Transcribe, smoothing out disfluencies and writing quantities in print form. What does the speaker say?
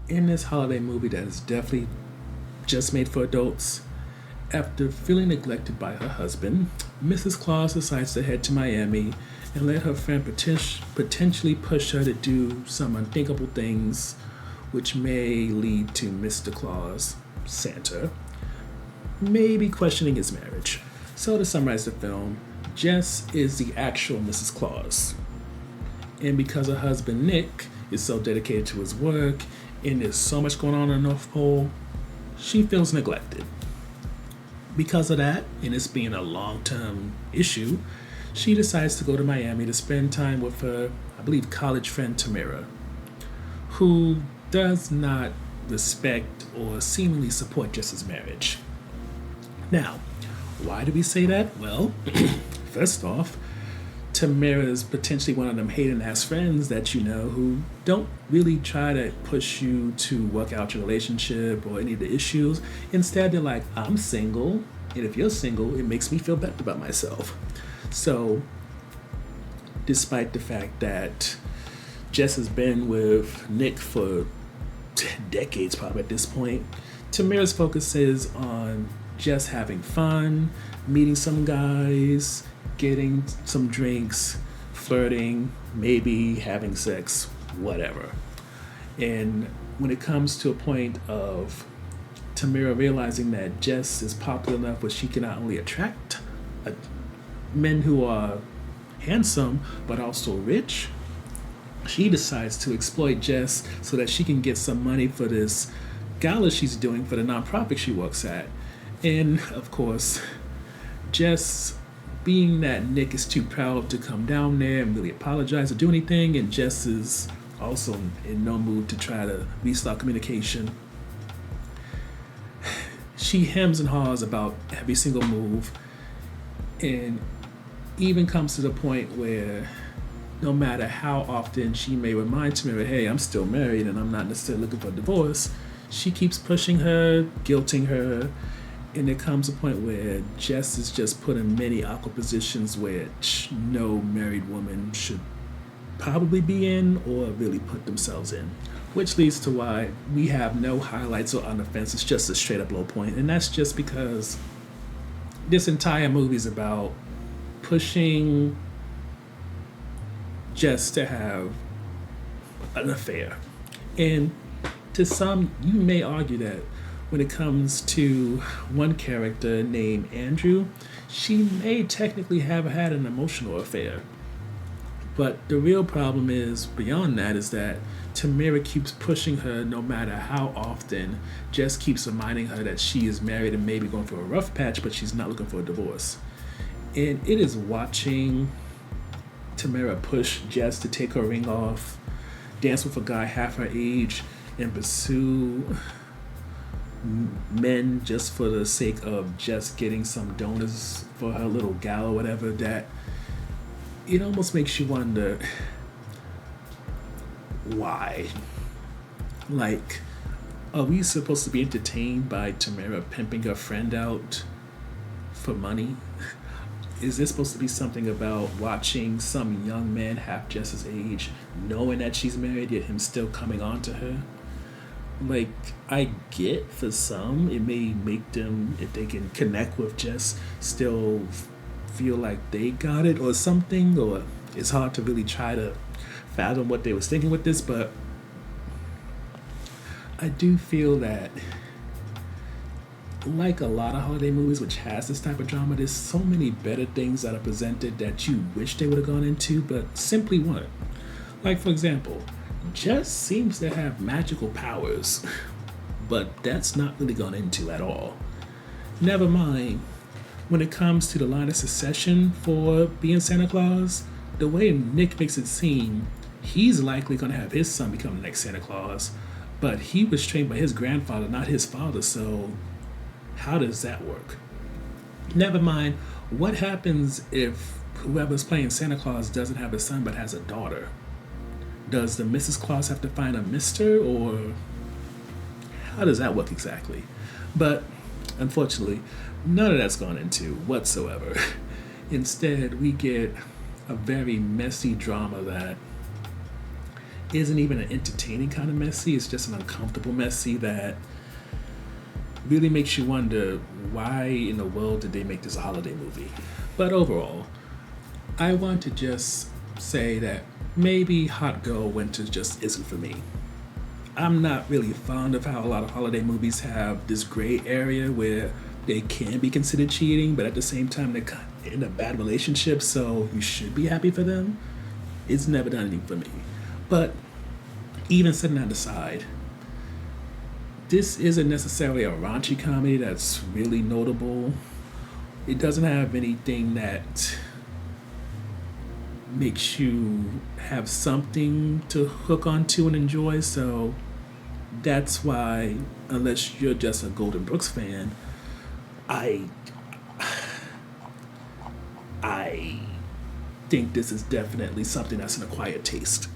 in this holiday movie that is definitely just made for adults, after feeling neglected by her husband, Mrs. Claus decides to head to Miami and let her friend potentially push her to do some unthinkable things, which may lead to Mr. Claus, Santa, maybe questioning his marriage. So, to summarize the film, Jess is the actual Mrs. Claus. And because her husband Nick is so dedicated to his work and there's so much going on in the North Pole, she feels neglected. Because of that, and it's being a long term issue, she decides to go to Miami to spend time with her, I believe, college friend Tamara, who does not respect or seemingly support Jess's marriage. Now, why do we say that? Well, first off, Tamara is potentially one of them hating ass friends that you know who don't really try to push you to work out your relationship or any of the issues. Instead, they're like, I'm single, and if you're single, it makes me feel better about myself. So, despite the fact that Jess has been with Nick for decades, probably at this point, Tamara's focus is on just having fun, meeting some guys, getting some drinks, flirting, maybe having sex, whatever. And when it comes to a point of Tamara realizing that Jess is popular enough where she can not only attract men who are handsome but also rich, she decides to exploit Jess so that she can get some money for this gala she's doing for the nonprofit she works at. And of course, Jess, being that Nick is too proud to come down there and really apologize or do anything, and Jess is also in no mood to try to restart communication, she hems and haws about every single move, and even comes to the point where no matter how often she may remind Tamara, hey, I'm still married and I'm not necessarily looking for a divorce, she keeps pushing her, guilting her, and there comes a point where Jess is just put in many awkward positions which no married woman should probably be in or really put themselves in. Which leads to why we have no highlights or on the fence. It's just a straight up low point. And that's just because this entire movie is about pushing Jess to have an affair. And to some, you may argue that when it comes to one character named Andrew, she may technically have had an emotional affair. But the real problem is, beyond that, is that Tamara keeps pushing her no matter how often, Jess keeps reminding her that she is married and maybe going for a rough patch, but she's not looking for a divorce. And it is watching Tamara push Jess to take her ring off, dance with a guy half her age, and pursue men just for the sake of just getting some donors for her little gala or whatever, that it almost makes you wonder why. Like, are we supposed to be entertained by Tamara pimping her friend out for money? Is this supposed to be something about watching some young man half Jess's age, knowing that she's married, yet him still coming on to her? Like, I get for some, it may make them, if they can connect with Jess, still feel like they got it or something, or it's hard to really try to fathom what they was thinking with this, but I do feel that, like a lot of holiday movies which has this type of drama, there's so many better things that are presented that you wish they would have gone into but simply weren't. Like, for example, Jess seems to have magical powers, but that's not really gone into at all. Never mind, when it comes to the line of succession for being Santa Claus, the way Nick makes it seem, he's likely going to have his son become the next Santa Claus, but he was trained by his grandfather, not his father, so how does that work? Never mind, what happens if whoever's playing Santa Claus doesn't have a son but has a daughter? Does the Mrs. Claus have to find a Mr., or how does that work exactly? But unfortunately, none of that's gone into whatsoever. Instead, we get a very messy drama that isn't even an entertaining kind of messy. It's just an uncomfortable messy that really makes you wonder why in the world did they make this a holiday movie. But overall, I want to just say that maybe Hot Girl Winter just isn't for me. I'm not really fond of how a lot of holiday movies have this gray area where they can be considered cheating, but at the same time they're in a bad relationship, so you should be happy for them. It's never done anything for me. But even setting that aside, this isn't necessarily a raunchy comedy that's really notable. It doesn't have anything that makes you have something to hook onto and enjoy, so that's why, unless you're just a Golden Brooks fan, I I think this is definitely something that's an acquired taste.